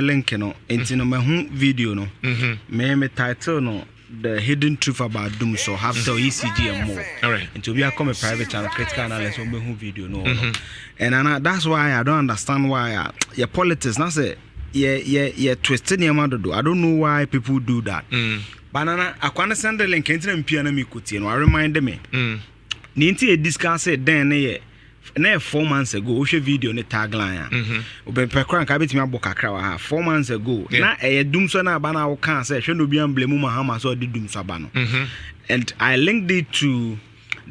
link no enti no me video no me title no the hidden truth about doom so Hubtel ECG and more. All right. And to be a private channel critical analysis on me video no. And that's why I don't understand why your politics now say yeah twisting your mother do. I don't know why people do that. Banana I can send the link into them piano me kuti no I remind me. Ninti discuss it then na 4 months ago we show video ne tagline oben pekran ka betimi abokakra wa 4 months ago na doom so na aba na wo kan say hwe no bi amblemu mahama so de doom so aba no and I linked it to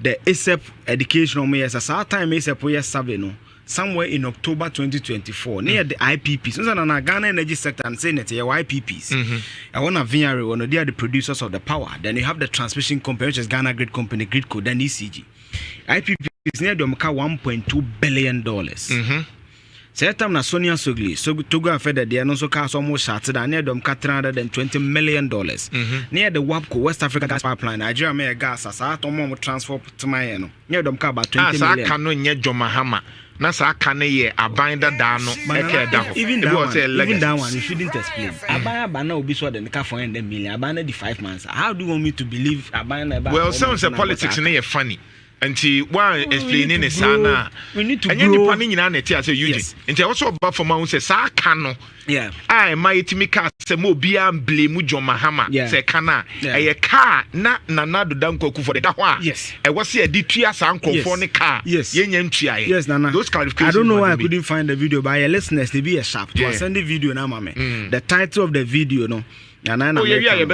the ASAP educational me as a time ASAP we survey no somewhere in October 2024 near the IPPs so na Ghana energy sector and say net your IPPs I want to VR one they are the producers of the power, then you have the transmission company which is Ghana Grid Company Gridco, then ECG IPP is near them $1.2 billion. Say time na Sonia Sogli, so to go after that they are also cast almost shattered and near them $320 million. Near the WAPCO West Africa Gas Pipeline, Nigeria may gas as I tomo transfer to my near them about $20 million. Cano nye Jomahama. Na sa kane ye abanda da no eke da ho. Even that one you shouldn't explain. Abana will be so the car for $100 million. Abana the 5 months. How do you want me to believe Abana? Well, sounds a politics na funny. Nti one explaining is sana we need to grow. And you pani nyina na tie say Eugene. Nti also about for ma say sa ka no. Yeah. I might me ka say mo bia blame John Mahama say kana e car na do danko for the da ho a. Yes. E was say di tua sa nkofo ne car. Yes. Yenya ntua ye. Yes, Nana. Those clarifications. I don't know why I couldn't find the video, but your listeners they be a sharp. To send the video now, mama. The title of the video no. This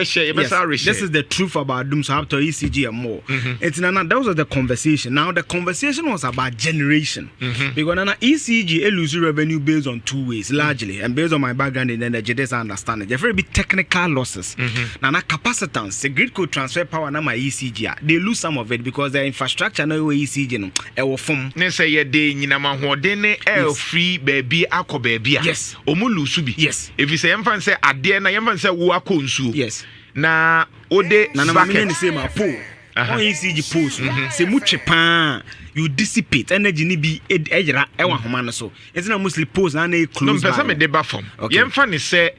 is the truth about doom so Hubtel ECG and more. It's Nana, that was the conversation. Now the conversation was about generation. Because Nana ECG lose revenue based on 2 ways largely, and based on my background in energy, there's understanding. There very big technical losses. Nana capacitance, the grid could transfer power na my ECG. They lose some of it because their infrastructure no ECG no. E form. Ne say ye de nyina mahode ne air free baby akọ baby. Yes. Omu lose bi. Yes. If you say yemfa say ade na yemfa say wo akonsu. Yes. Na ode na mama say my pole. On ECG post. Say muche pa you dissipate energy ni bi ejira e wa homa no so. It's not mostly post na na close. No person me deba form. Yemfa ne say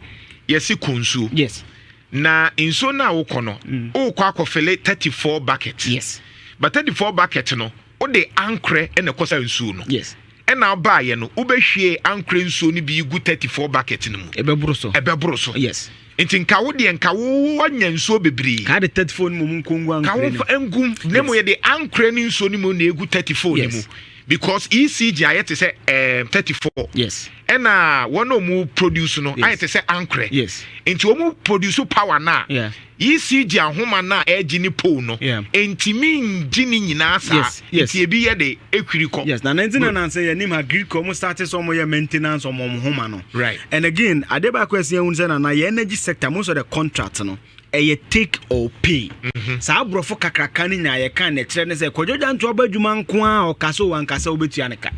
yesi konsu. Yes. Na inso na wo kono. O kwa akofele 34 buckets. Yes. But 34 buckets no o de ankre e na kosa nsu no. Yes. And now buy ye no ubehwie ankre nsu ni bi gu 34 buckets no mu. Ebebro so. Yes. Nti nka wo de nka wo anya nsuo bebre ka de 34 ni mu nkongu ankre ka wo engum nemu ye de ankre ni nsuo ni mu na egu 34 ni mu because ECG ayete say 34 yes and one no mu produce no ayete say ankre yes nti omu produce power na ECG ahoma na egi ni pole no entimi ngini nyina sa nti ebi ye de ekwiriko yes na 19 say nim agricole mo start some ye maintenance on homa no right and again adeba question un say na ye energy sector most of the contract no a take or pay. Sa brofo kakraka ni na ye kan na kire ne se kojoja nto obadwuma nko a okaso wankasa obetuaneka.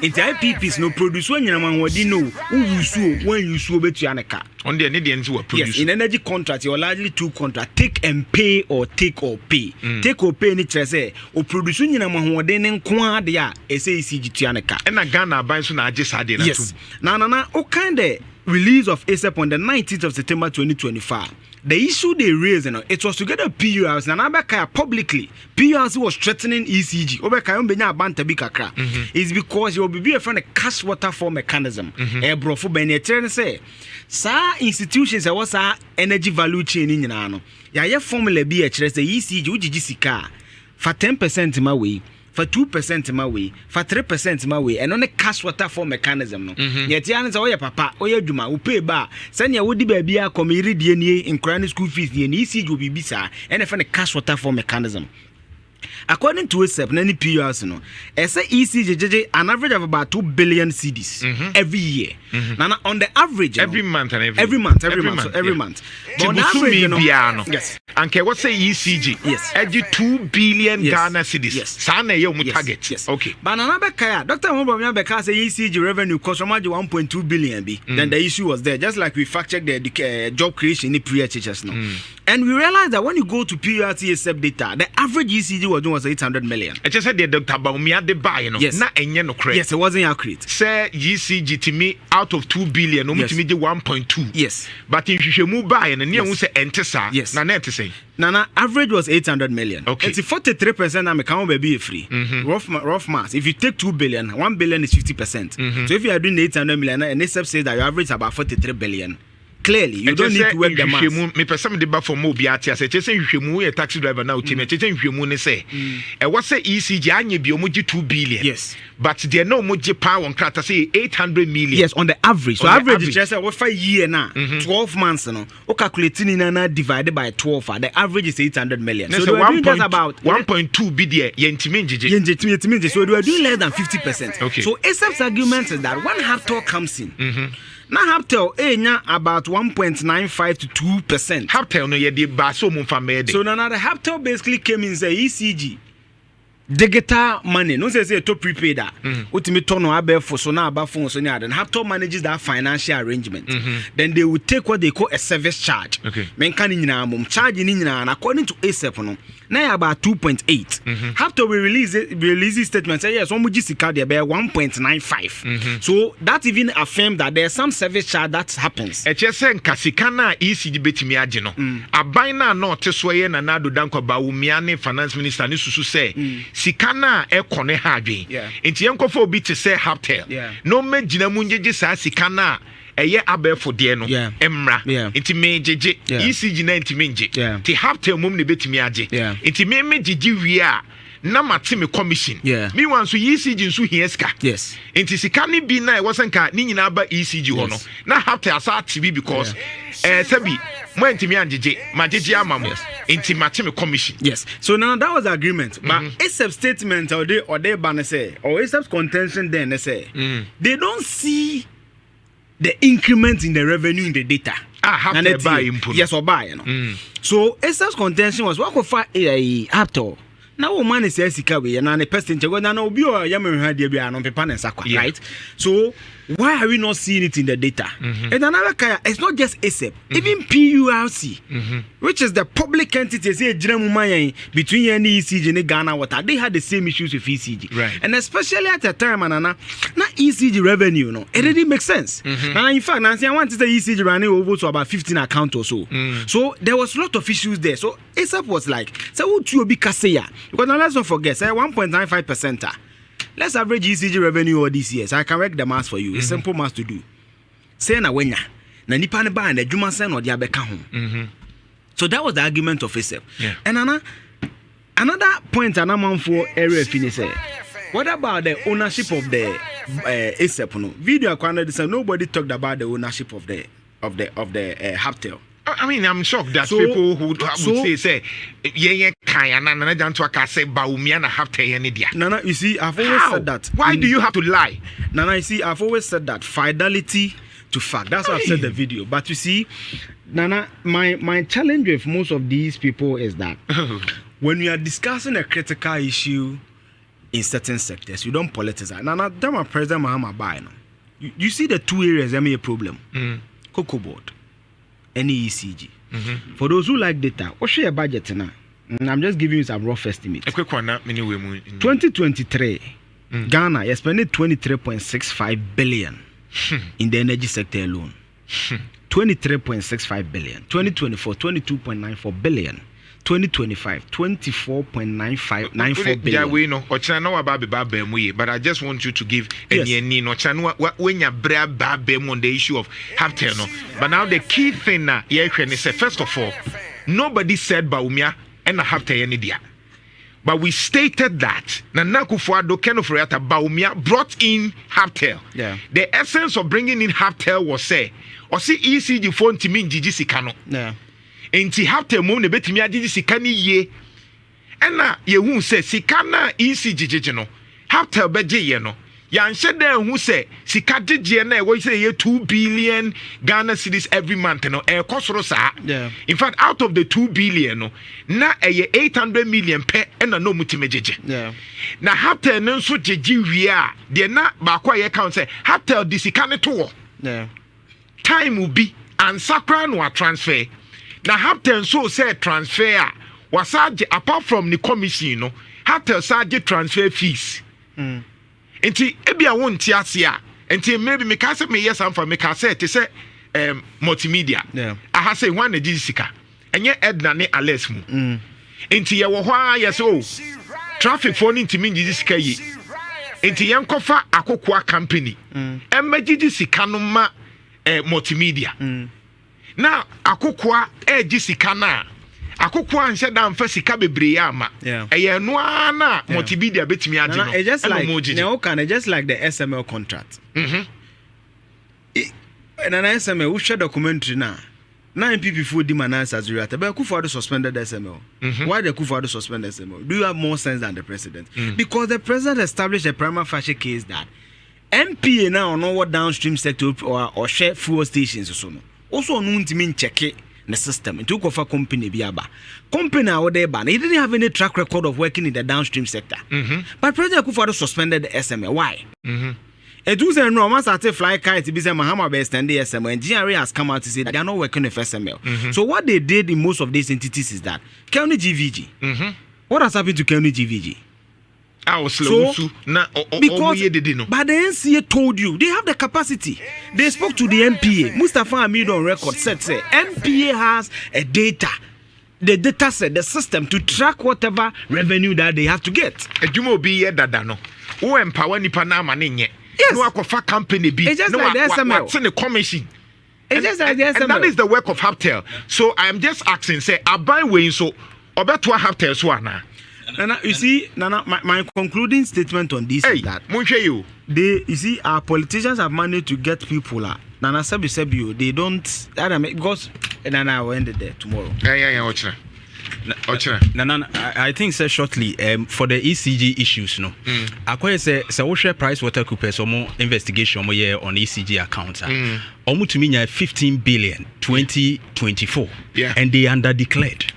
Inti IPPs no produce nyina manwodi no uwusu wan yusu obetuaneka. On the need the produce. Yes, in energy contract you largely two contract take and pay or take or pay. Take or pay ni kire se o produce nyina manwodi ne nko a de a ese ECG tuaneka. E na Ghana ban so na agisa de na yes. Na o kind of release of ASAP on the 19th of September 2025. The issue they raised, it was to get a PURC and Abeka publicly. PURC was threatening ECG. Obeka yombenya banta bi kakra. Is because you will be a friend of cash water for mechanism. Ebro for benetrain say, sa institutions that was our energy value chain in no. Ya ye formula be a chess the ECG ujiji sika for 10% my way. For 2% my way, for 3% my way, and on a cash water for mechanism. No, yet Yanis or your papa or your Juma who pay bar. Send your woody baby a come in crying school fees, the ECG will be bisa, and if a cash water for mechanism. According to ASAP, any PURC, no, as a ECG, an average of about 2 billion CDs every year. Now, on the average, every month and every month. But on average, yes. And what say ECG? Yes. Every 2 billion Ghana CDs. Yes. Sana yo target. Yes. Okay. But another kaya, Dr. Bawumia Beka say ECG revenue cost from 1.2 billion B. Then the issue was there, just like we fact check the job creation in the pre-HHS now. And we realized that when you go to PURC ASAP data, the average ECG was doing was 800 million. I just said the Dr. Bawumia de buy, yes. Not no credit. Yes, it wasn't accurate. Say ECG to me out of 2 billion, no to me 1.2. Yes. But if you move buy and near say enter yes. Na net say. Nana average was 800 million. Okay. It's 43% I'm account be free. Rough mass. If you take 2 billion, 1 billion is 50%. So if you are doing 800 million and NSF says that your average is about 43 billion. Clearly, you don't need to work the math. Me person de ba for mo bi ati ase chese nhwemu a taxi driver now team chese nhwemu ne say e what say ECG anye bi omoji 2 billion. Yes. But there no omoji power on krata say 800 million. Yes, on the average. So average is just what 5 year now, 12 months no. O calculating na divided by 12, the average is 800 million. So they are just about 1.2 bi there yentimi njije. Yentimi. So they are doing less than 50%. Okay. So ASAP's argument is that when Hubtel comes in, now Hubtel about 1.95 to 2%. Hubtel no ye de ba so mo fa me de. So now the Hubtel basically came in say ECG digital money. No say to prepaid that. Ultimate turn on abe for so now about phone so near. Then Hubtel manages that financial arrangement. Then they will take what they call a service charge. Okay. Men can in charge in and according to ASAP no. Now about 2.8. Hubtel will release this statement say yes, one muji card there 1.95. So that even affirm that there's some service charge that happens. E chese nkasika na ECG betimi age no. Aban na no tesoye na nado danko Bawumia ne finance minister ne susu say sika na ekone ha adwen. Enti yenkofo obi te say Hubtel. No me gina mu ngeje sa sika na eye abefo de no emra enti me jeje ECG na enti me nje ti Hubtel mum ne betimi age enti me jeje wi a na mate me commission me wan so ECG nso hieska enti sika ne bi na e wosenka ni nyina ba ECG ho no na Hubtel asa TV because sabi mo enti me anjeje majeje amam enti mate me commission. So now that was the agreement, but ASAP statement or they ban say or ASAP's contention then they say they don't see the increment in the revenue in the data. Have to buy input. Yes, or buy, you know. So ASAP's contention was what could find a Hubtel. Now man is sikawe and a person go na no bi o yamu ha dia bia no pepa na sakwa, right? So why are we not seeing it in the data? And another kaya, it's not just ASAP, even PURC, which is the public entity say between ECG and Ghana Water, they had the same issues with ECG. Right. And especially at the time, na ECG revenue, no, it didn't make sense. Now, in fact, I want to say ECG running over to about 15 accounts or so. So there was a lot of issues there. So ASAP was like, so what you be kaseya? Because now let's not forget, say 1.95%. Let's average ECG revenue all these years. I can work the math for you. It's simple math to do. Say na wenya na nipa ne ba na adwuma sen no dia beka ho. So that was the argument of ASAP. And another point for area finish say, what about the ownership of the ASAP no? Video kwanda this nobody talked about the ownership of the Hubtel. I mean, I'm shocked that people who would say, yeah, Kayana, and to a say Bawumia na Hubtel any dia. Nana, you see, I've always said that. Why do you have to lie? Nana, you see, I've always said that fidelity to fact. That's why I've said the video. But you see, Nana, my challenge with most of these people is that when we are discussing a critical issue in certain sectors, you don't politicize. Nana, them are President Mahama Bai. You see the two areas that may a problem. Cocoa board. Any ECG. For those who like data, what's your budget now? I'm just giving you some rough estimates. A quick one, 2023, Ghana is spending 23.65 billion in the energy sector alone. 23.65 billion. 2024, 22.94 billion. 2025, 24.94 billion. Yeah, we know. But I just want you to give any when you brab on the issue of Hubtel. But now the key thing now, is first of all, nobody said Bawumia and Hubtel any dia. But we stated that Nana Akufo-Addo Bawumia brought in Hubtel. The essence of bringing in Hubtel was say, or see ECG phone to mean Gigi Sikano. Enti Hubtel mum ne betimi agye sika ne ye ena ye hu se sika na ECG no Hubtel beje ye no ya nhye da hu se sika gye na e wo se ye 2 billion Ghana cedis every month no e kosoro sa. In fact, out of the 2 billion no na e 800 million pe ena no mutime gye. Na Hubtel no so gye wi a de na ba kwa ye count se Hubtel di sika ne to. Time will be and sakra no transfer. Now Hubtel so say transfer was apart from the commission, Hubtel charge transfer fees. Enti ebia won ti ase a enti maybe me ka say me yes am for me ka say te say multimedia. Aha say one na sika. Enye Edna ne Alex mu. Enti ye wo ho a yes o traffic for ni ntimi ngiji sika yi. Enti yen kofa akokwa company. Emagiji sika no ma multimedia. Na akokwa eji sika na akokwa anse da mfa sika bebre ama. Eye no na multimedia betimi adi no. Just like just like the SML contract. And an SML we share documentary now. Now MPP for demand answers you at but Kufuor suspended SML. Why the Kufuor suspended SML? Do you have more sense than the president? Because the president established a prima facie case that MPA now know what downstream sector or share fuel stations or so. Also no mean check it the system. It took off a company biaba. Company out there ban. He didn't have any track record of working in the downstream sector. But President Kufuor suspended the SML. Why? It was a no once I fly kite to be say Mahama best and the SML and GRA has come out to say that they are not working with SML. So what they did in most of these entities is that County GVG. What has happened to County GVG? I was slow because but the NCA told you they have the capacity. They spoke to the MPA. Mustafa Hamid on record said say MPA has a data. The data set the system to track whatever revenue that they have to get. Ejumo be here dada no. Who empower nipa na maninye. Yes. No akofa company be. It's just like the SML. What's in the commission? It's just like the SML. And that is the work of Hubtel. So I am just asking, say, I buy way so obetua Hubtel so ana. Nana, you see, Nana, my concluding statement on this is that you see, our politicians have managed to get people. Nana Sebi, they don't. Because Nana, I will end it there tomorrow. Yeah. Nana, I think say shortly for the ECG issues no. Akwa say we Price Water Coopers more investigation more year on ECG accounts. Omu to me 15 billion 2024. Yeah. And they under declared.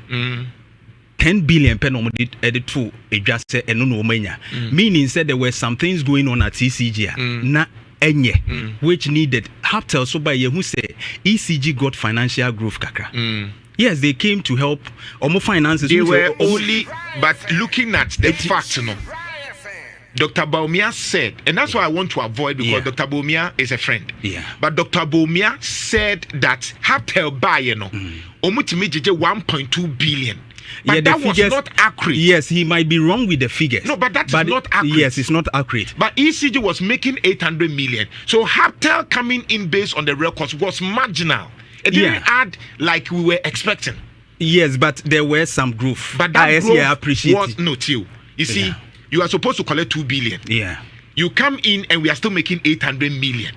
10 billion pen on edit to a just say and no mania. Meaning said there were some things going on at ECG. Na enye which needed Hubtel so by ye who say ECG got financial growth kakra. Yes, they came to help Omo finances. They were only but looking at the facts, no. Dr. Bawumia said, and that's why I want to avoid because Dr. Bawumia is a friend. Yeah. But Dr. Bawumia said that Hubtel buy, Omutimi 1.2 billion. But that was not accurate. Yes, he might be wrong with the figures. No, but that is not accurate. Yes, it's not accurate. But ECG was making 800 million. So Hubtel coming in based on the records was marginal. It didn't add like we were expecting. Yes, but there were some growth. But that growth was not you. You see, you are supposed to collect 2 billion. Yeah. You come in and we are still making 800 million.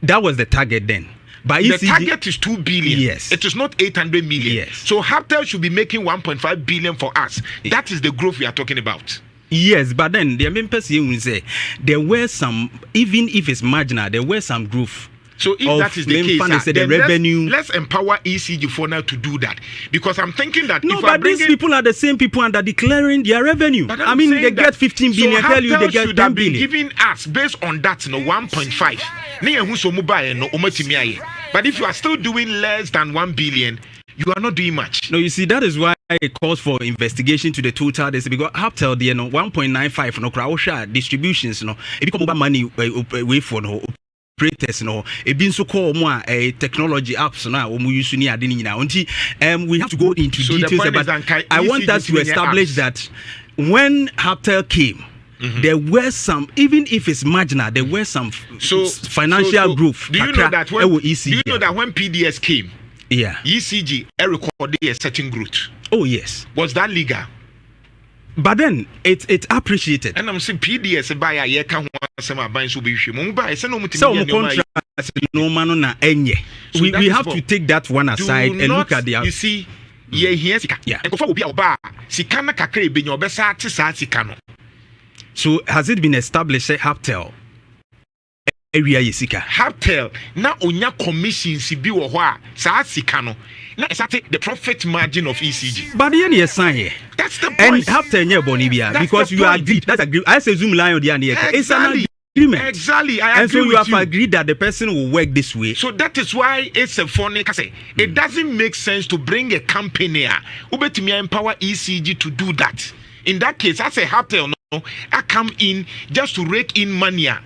That was the target then. But the target is 2 billion. Yes. It is not 800 million. Yes. So Hubtel should be making 1.5 billion for us. That is the growth we are talking about. Yes, but then the main person will say there were some, even if it's marginal, there were some growth. So if that is the case, then the revenue. Let's empower ECG for now to do that. Because I'm thinking that no, but these people are the same people and are declaring their revenue. I mean, they get 15 billion. So tell you they get 10 billion. Giving us based on that, 1.5. But if you are still doing less than 1 billion, you are not doing much. No, you see, that is why it calls for investigation to the total. This because Hubtel, 1.95 no crowd distributions, no, it become money way for no. Operators no e bin so call mo a technology apps na o mu use ni ade ni nyina until we have to go into details about I want us to establish that when Hubtel came there were some, even if it's marginal, there were some financial growth. Do you know that when PDS came, ECG recorded a certain growth? Oh yes. Was that legal? But then it's appreciated. And I'm saying PDS buy a year can some buy so be we have to take that one aside and look at the you see so has it been established say Hubtel area yesika Hubtel na onya commission si bi wo ho a sa sika no na esate the profit margin of ECG but the any sign here that's the point and Hubtel nye boni bia because you agreed that's agree I say zoom line on the it's an agreement exactly I agree and so you have agreed that the person will work this way so that is why it's a funny say it doesn't make sense to bring a company ubetimi empower ECG to do that In that case, I say Hubtel no, I come in just to rake in money and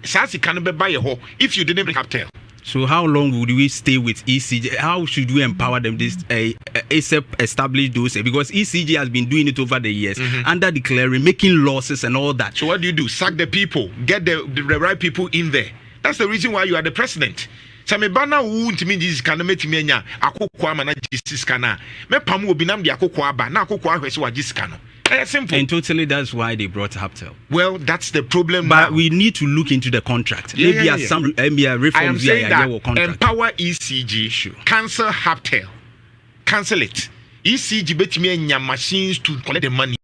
sasi can be buy a ho if you didn't bring Hubtel. So how long would we stay with ECG? How should we empower them this ASAP establish those? Because ECG has been doing it over the years, under declaring, making losses and all that. So what do? Sack the people, get the right people in there. That's the reason why you are the president. Samebana won't mean this can make me nya akokwa mana Jesus kana. Me pamu obinam de akokwa aba na akokwa hweso wa Jesus kana. Simple. And totally that's why they brought Hubtel. Well, that's the problem. But now. we need to look into the contract. Maybe some reforms. I am saying that contract. empower ECG, sure. Cancel Hubtel, cancel it. ECG bet me machines to collect the monies.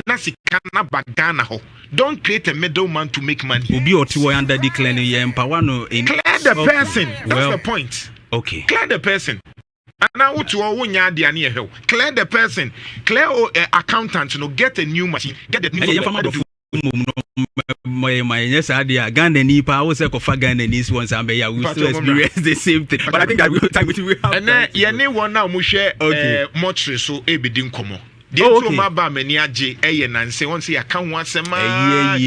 Nasi kana bagana ho. Don't create a middleman to make money. Ubi otiwo under declaring empower no. Clear the person. That's the point. Okay. Clear the person. And now clear the person, clear accountant, get a new machine, get the new my yes idea Ghana nipa I was for Ghana needs once and we still experience the same thing. But I think that we have and then you one now we share much so e be din komo. The two maba many aje e ye nanse once you can once a man